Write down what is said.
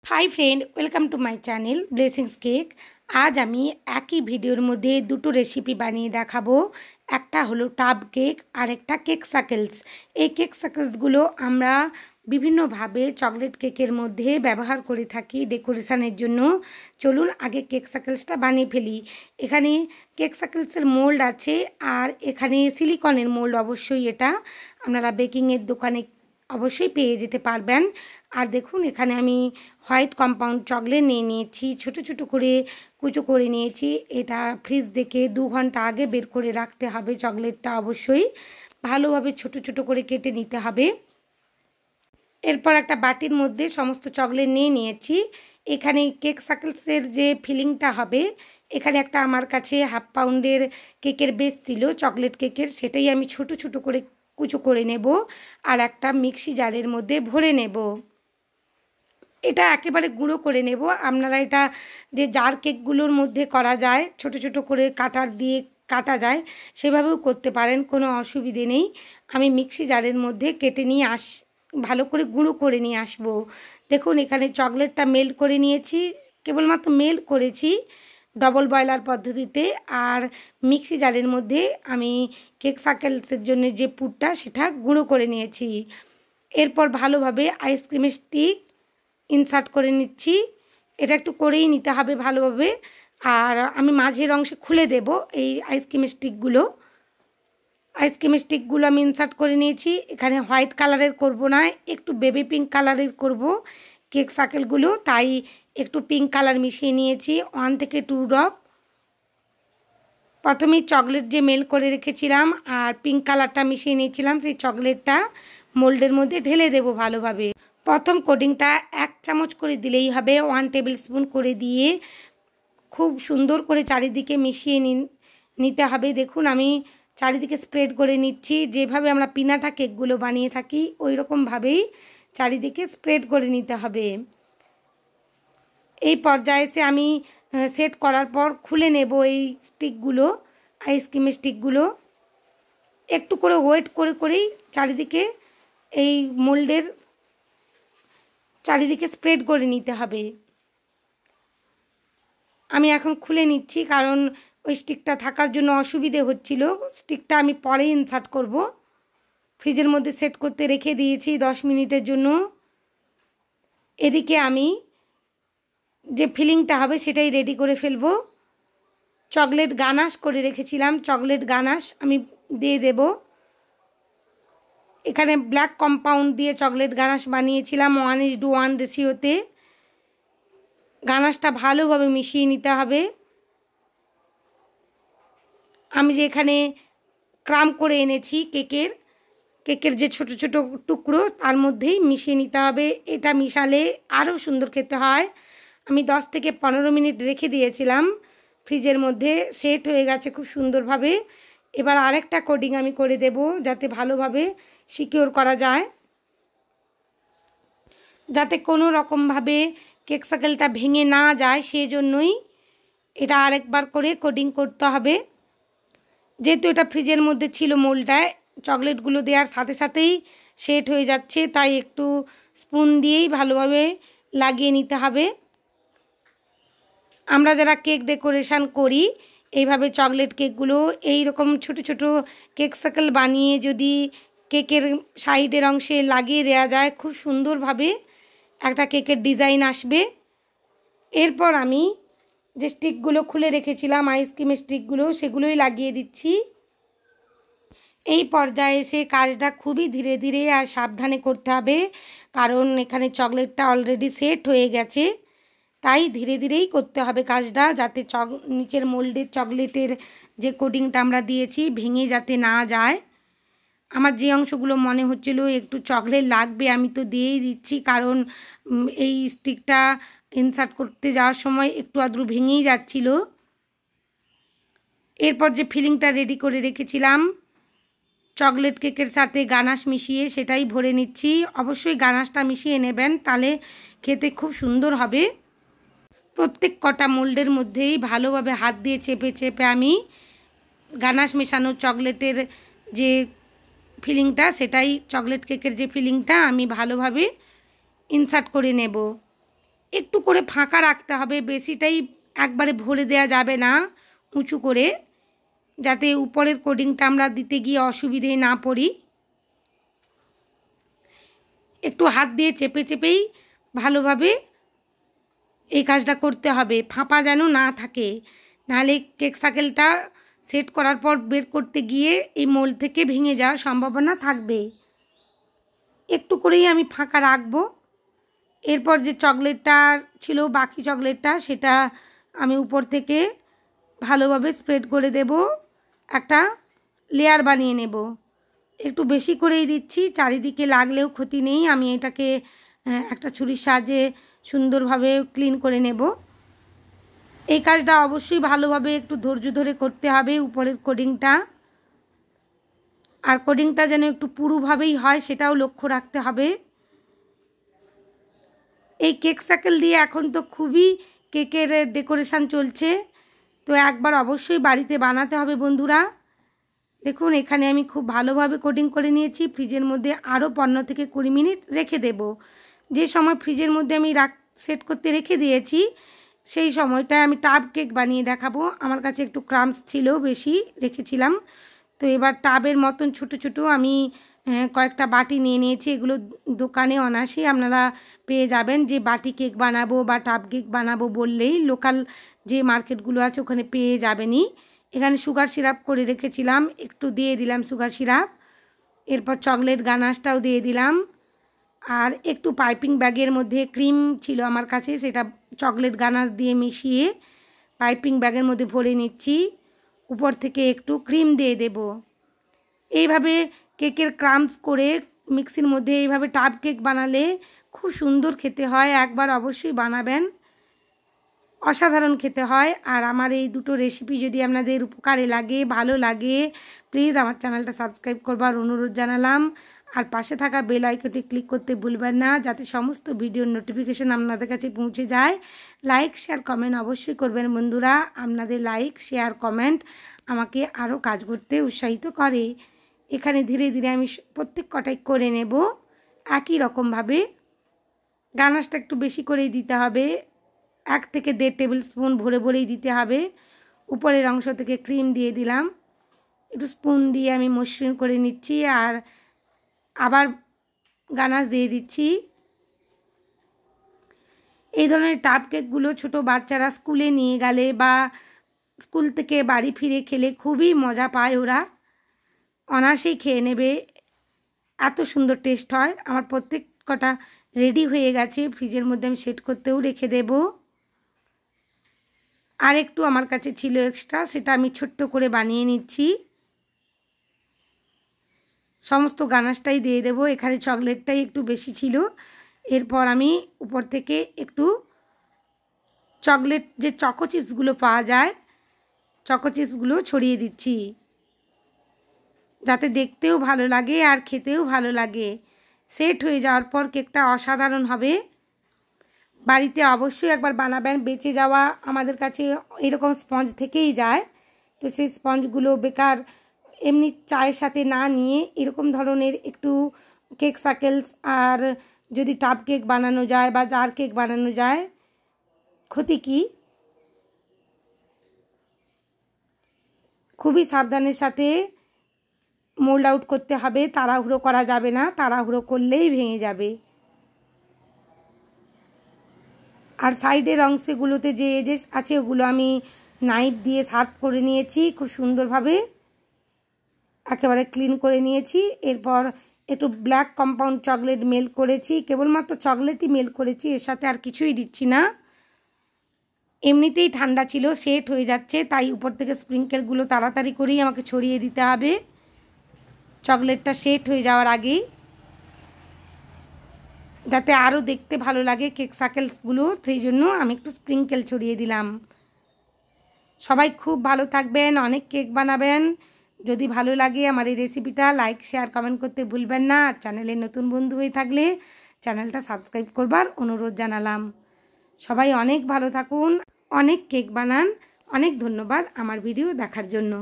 High friend welcome to my channel blessings cake. आज आमी एक ही भिडियोर मध्य दुटो रेसिपि बानिये देखाबो। एकटा हलो टाब केक और एकटा केक साकेल्स। এই केक साकेल्सगुलो आमरा विभिन्न भावे चकलेट केकेर मध्य व्यवहार करे थाकी डेकोरेशनेर जोन्नो। चलुन आगे केक साकेल्सटा बानिये फेली। एखाने केक साकेल्सের मोल्ड आछे और एखाने सिलिकনের मोल्ड अवश्यई एटा आपनारा बेकिंगের दोकाने अवश्य पेये जेते पारबेन। और देखुन एखाने आमी व्हाइट कम्पाउंड चकलेट निये निয়েছি, छोटो छोटो करे कुचो करे निয়েছি। এটা फ्रिज থেকে 2 घंटा आगे बेर करे राखते हबे। चकलेटटा अवश्यई भालोभाবে छोटो छोटो करे केटे निते हबे। एरपर একটা বাটির মধ্যে সমস্ত চকলেট নিয়ে নিয়েছি। এখানে কেক সাকেলসের যে ফিলিংটা হবে, এখানে একটা আমার কাছে হাফ পাউন্ডের কেকের বেস ছিল চকলেট কেকের, সেটাই আমি ছোট ছোট করে কুচো করে নেব আর একটা মিক্সি জারের মধ্যে ভরে নেব। এটা একেবারে গুঁড়ো করে নেব। আপনারা এটা যে জার কেকগুলোর মধ্যে করা যায়, ছোট ছোট করে কাটার দিয়ে কাটা যায়, সেভাবেও করতে পারেন, কোনো অসুবিধে নেই। আমি মিক্সি জারের মধ্যে কেটে নিয়ে ভালো করে গুঁড়ো করে নিয়ে আসবো। দেখুন এখানে চকলেটটা মেল্ট করে নিয়েছি, কেবলমাত্র মেল্ট করেছি ডবল বয়লার পদ্ধতিতে। আর মিক্সি জারের মধ্যে আমি কেক সাকেলসের জন্য যে পুরটা সেটা গুঁড়ো করে নিয়েছি। এরপর ভালোভাবে আইসক্রিমের স্টিক ইনসার্ট করে নিচ্ছি। এটা একটু করেই নিতে হবে ভালোভাবে। আর আমি মাঝের অংশে খুলে দেব এই আইসক্রিমের স্টিকগুলো। আইসক্রিমের স্টিকগুলো আমি ইনসার্ট করে নিয়েছি। এখানে হোয়াইট কালারের করব না, একটু বেবি পিঙ্ক কালারের করব কেক সাকেলগুলো, তাই একটু পিঙ্ক কালার মিশিয়ে নিয়েছি 1 থেকে 2 ড্রপ। প্রথমেই চকলেট যে মেল্ট করে রেখেছিলাম আর পিঙ্ক কালারটা মিশিয়ে নিয়েছিলাম, সেই চকলেটটা মোল্ডের মধ্যে ঢেলে দেব ভালোভাবে। প্রথম কোটিংটা 1 চামচ করে দিলেই হবে, 1 টেবিল স্পুন করে দিয়ে খুব সুন্দর করে চারিদিকে মিশিয়ে নিতে হবে। দেখুন আমি চারিদিকে স্প্রেড করে নিচ্ছি, যেভাবে আমরা পিনাটা কেকগুলো বানিয়ে থাকি ওই রকমভাবেই চারিদিকে স্প্রেড করে নিতে হবে। এই পর্যায়ে এসে আমি সেট করার পর খুলে নেব এই স্টিকগুলো, আইসক্রিমের স্টিকগুলো। একটু করে ওয়েট করে করেই চারিদিকে এই মোল্ডের চারিদিকে স্প্রেড করে নিতে হবে। আমি এখন খুলে নিচ্ছি, কারণ ওই স্টিকটা থাকার জন্য অসুবিধে হচ্ছিল। স্টিকটা আমি পরে ইনসার্ট করব। ফ্রিজের মধ্যে সেট করতে রেখে দিয়েছি 10 মিনিটের জন্য। এদিকে আমি যে ফিলিংটা হবে সেটাই রেডি করে ফেলব। চকলেট গানাশ করে রেখেছিলাম, চকলেট গানাশ আমি দিয়ে দেব। এখানে ব্ল্যাক কম্পাউন্ড দিয়ে চকলেট গানাশ বানিয়েছিলাম 1:1 রেশিওতে। গানাশটা ভালোভাবে মিশিয়ে নিতে হবে। আমি যে এখানে ক্রাম করে এনেছি কেকের যে ছোট ছোট টুকরো, তার মধ্যেই মিশিয়ে নিতে হবে। এটা মিশালে আরও সুন্দর খেতে হয়। আমি 10 থেকে 15 মিনিট রেখে দিয়েছিলাম ফ্রিজের মধ্যে, সেট হয়ে গেছে খুব সুন্দরভাবে। এবার আরেকটা কোটিং আমি করে দেব, যাতে ভালোভাবে সিকিউর করা যায়, যাতে কোনো রকমভাবে কেক সাকেলটা ভেঙে না যায়, সেই জন্যই এটা আরেকবার করে কোটিং করতে হবে। যেহেতু এটা ফ্রিজের মধ্যে ছিল মোল্ডটায়, চকলেটগুলো দেওয়ার সাথে সাথেই সেট হয়ে যাচ্ছে, তাই একটু স্পুন দিয়েই ভালোভাবে লাগিয়ে নিতে হবে। আমরা যারা কেক ডেকোরেশন করি, এইভাবে চকলেট কেকগুলো এই রকম ছোট ছোট কেক সাকেল বানিয়ে যদি কেকের সাইডের অংশে লাগিয়ে দেওয়া যায়, খুব সুন্দরভাবে একটা কেকের ডিজাইন আসবে। এরপর আমি যে স্টিকগুলো খুলে রেখেছিলাম আইসক্রিমের স্টিকগুলো, সেগুলোই লাগিয়ে দিচ্ছি। এই পর্যায়ে এসে কাজটা খুবই ধীরে ধীরে আর সাবধানে করতে হবে, কারণ এখানে চকলেটটা অলরেডি সেট হয়ে গেছে, তাই ধীরে ধীরেই করতে হবে কাজটা, যাতে নিচের মোল্ডের চকলেটের যে কোটিংটা আমরা দিয়েছি ভেঙে যাতে না যায়। আমার যে অংশগুলো মনে হচ্ছিল একটু চকলেট লাগবে, আমি তো দিয়েই দিচ্ছি, কারণ এই স্টিকটা ইনসার্ট করতে যাওয়ার সময় একটু আধটু ভেঙেই যাচ্ছিল। এরপর যে ফিলিংটা রেডি করে রেখেছিলাম চকলেট কেকের সাথে গানাশ মিশিয়ে, সেটাই ভরে নিচ্ছি। অবশ্যই গানাশটা মিশিয়ে নেবেন, তাহলে খেতে খুব সুন্দর হবে। প্রত্যেক কটা মোল্ডের মধ্যেই ভালোভাবে হাত দিয়ে চেপে চেপে আমি গানাশ মেশানো চকলেটের যে ফিলিংটা, সেটাই চকলেট কেকের যে ফিলিংটা আমি ভালোভাবে ইনসার্ট করে নেব। করে ফাঁকা রাখতে হবে, বেশিটাই একবারে ভরে দেওয়া যাবে না, উঁচু করে, যাতে উপরের কোডিংটা আমরা দিতে গিয়ে অসুবিধে না পড়ি। একটু হাত দিয়ে চেপে চেপেই ভালোভাবে এই কাজটা করতে হবে, ফাঁপা যেন না থাকে, নাহলে কেক সার্কেলটা সেট করার পর বের করতে গিয়ে এই মোল্ড থেকে ভেঙে যাওয়ার সম্ভাবনা থাকবে। একটু করেই আমি ফাঁকা রাখবো। এরপর যে চকলেটটা ছিল, বাকি চকলেটটা, সেটা আমি উপর থেকে ভালোভাবে স্প্রেড করে দেব, একটা লেয়ার বানিয়ে নেব। একটু বেশি করেই দিচ্ছি, চারিদিকে লাগলেও ক্ষতি নেই। আমি এটাকে একটা ছুরির সাহায্যে সুন্দরভাবে ক্লিন করে নেব। এই কাজটা অবশ্যই ভালোভাবে একটু ধৈর্য ধরে করতে হবে, উপরের কোডিংটা, আর কোডিংটা যেন একটু পুরোভাবেই হয় সেটাও লক্ষ্য রাখতে হবে। এই কেক সার্কেল দিয়ে এখন তো খুবই কেকের ডেকোরেশন চলছে, তো একবার অবশ্যই বাড়িতে বানাতে হবে বন্ধুরা। দেখুন এখানে আমি খুব ভালোভাবে কোডিং করে নিয়েছি। ফ্রিজের মধ্যে আরও 15 থেকে 20 মিনিট রেখে দেব। যে সময় ফ্রিজের মধ্যে আমি সেট করতে রেখে দিয়েছি, সেই সময়টায় আমি টাব কেক বানিয়ে দেখাবো। আমার কাছে একটু ক্রাম্বস ছিল, বেশি রেখেছিলাম, তো এবার টাবের মতন ছোট ছোট আমি কয়েকটা বাটি নিয়ে নিয়েছি। এগুলো দোকানে অনায়াসেই আপনারা পেয়ে যাবেন। যে বাটি কেক বানাবো বা টাব কেক বানাবো বললেই লোকাল যে মার্কেটগুলো আছে ওখানে পেয়ে যাবেনই। এখানে সুগার সিরাপ করে রেখেছিলাম, একটু দিয়ে দিলাম সুগার সিরাপ। এরপর চকলেট গানাশটাও দিয়ে দিলাম, আর একটু পাইপিং ব্যাগের মধ্যে ক্রিম ছিল আমার কাছে, সেটা চকলেট গানাশ দিয়ে মিশিয়ে পাইপিং ব্যাগের মধ্যে ভরে নিচ্ছি। উপর থেকে একটু ক্রিম দিয়ে দেব। এইভাবে কেকের ক্রাম্বস করে মিক্সির মধ্যে এইভাবে টাব কেক বানালে খুব সুন্দর খেতে হয়। একবার অবশ্যই বানাবেন, অসাধারণ খেতে হয়। আর আমার এই দুটো রেসিপি যদি আপনাদের উপকারে লাগে, ভালো লাগে, প্লিজ আমার চ্যানেলটা সাবস্ক্রাইব করবার অনুরোধ জানালাম। আর পাশে থাকা বেল আইকনটি ক্লিক করতে ভুলবেন না, যাতে সমস্ত ভিডিওর নোটিফিকেশান আপনাদের কাছে পৌঁছে যায়। লাইক শেয়ার কমেন্ট অবশ্যই করবেন বন্ধুরা। আপনাদের লাইক শেয়ার কমেন্ট আমাকে আরও কাজ করতে উৎসাহিত করে। এখানে ধীরে ধীরে আমি প্রত্যেক কটাই করে নেব একই রকমভাবে। গানাশটা একটু বেশি করেই দিতে হবে, 1 থেকে 1.5 টেবিল স্পুন ভরে ভরেই দিতে হবে। উপরের অংশ থেকে ক্রিম দিয়ে দিলাম, একটু স্পুন দিয়ে আমি মসৃণ করে নিচ্ছি, আর আবার গানাশ দিয়ে দিচ্ছি। এই ধরনের টাব কেকগুলো ছোটো বাচ্চারা স্কুলে নিয়ে গেলে বা স্কুল থেকে বাড়ি ফিরে খেলে খুবই মজা পায়, ওরা অনায়াসেই খেয়ে নেবে, এত সুন্দর টেস্ট হয়। আমার প্রত্যেক কটা রেডি হয়ে গেছে, ফ্রিজের মধ্যে আমি সেট করতেও রেখে দেব। আর একটু আমার কাছে ছিল এক্সট্রা, সেটা আমি ছোট্ট করে বানিয়ে নিচ্ছি। সমস্ত গানাশটাই দিয়ে দেব। এখানে চকলেটটাই একটু বেশি ছিল। এরপর আমি উপর থেকে একটু চকলেট যে চকো চিপসগুলো পাওয়া যায়, চকো চিপসগুলো ছড়িয়ে দিচ্ছি, যাতে দেখতেও ভালো লাগে আর খেতেও ভালো লাগে। সেট হয়ে যাওয়ার পর কেকটা অসাধারণ হবে। বাড়িতে অবশ্যই একবার বানাবেন। বেঁচে যাওয়া আমাদের কাছে এরকম স্পঞ্জ থেকেই যায়, তো সেই স্পঞ্জগুলো বেকার এমনি চায়ের সাথে না নিয়ে এরকম ধরনের একটু কেক সার্কেলস, আর যদি টাব কেক বানানো যায় বা জার কেক বানানো যায়, ক্ষতি কি। খুবই সাবধানের সাথে মোল্ড আউট করতে হবে, তাড়াহুড়ো করা যাবে না, তাড়াহুড়ো করলেই ভেঙে যাবে। আর সাইডের অংশগুলোতে যে এজেস আছে ওগুলো আমি নাইফ দিয়ে শার্প করে নিয়েছি, খুব সুন্দরভাবে একেবারে ক্লিন করে নিয়েছি। এরপর একটু ব্ল্যাক কম্পাউন্ড চকলেট মেল্ট করেছি, কেবলমাত্র চকলেটই মেল্ট করেছি, এর সাথে আর কিছুই দিচ্ছি না। এমনিতেই ঠান্ডা ছিল, সেট হয়ে যাচ্ছে, তাই উপর থেকে স্প্রিঙ্কেলগুলো তাড়াতাড়ি করেই আমাকে ছড়িয়ে দিতে হবে চকলেটটা সেট হয়ে যাওয়ার আগেই, যাতে আরও দেখতে ভালো লাগে কেক সার্কেলসগুলো। সেই জন্য আমি একটু স্প্রিঙ্কেল ছড়িয়ে দিলাম। সবাই খুব ভালো থাকবেন, অনেক কেক বানাবেন। যদি ভালো লাগে আমার এই রেসিপিটা লাইক শেয়ার কমেন্ট করতে ভুলবেন না। আর চ্যানেলে নতুন বন্ধু হয়ে থাকলে চ্যানেলটা সাবস্ক্রাইব করবার অনুরোধ জানালাম। সবাই অনেক ভালো থাকুন, অনেক কেক বানান। অনেক ধন্যবাদ আমার ভিডিও দেখার জন্য।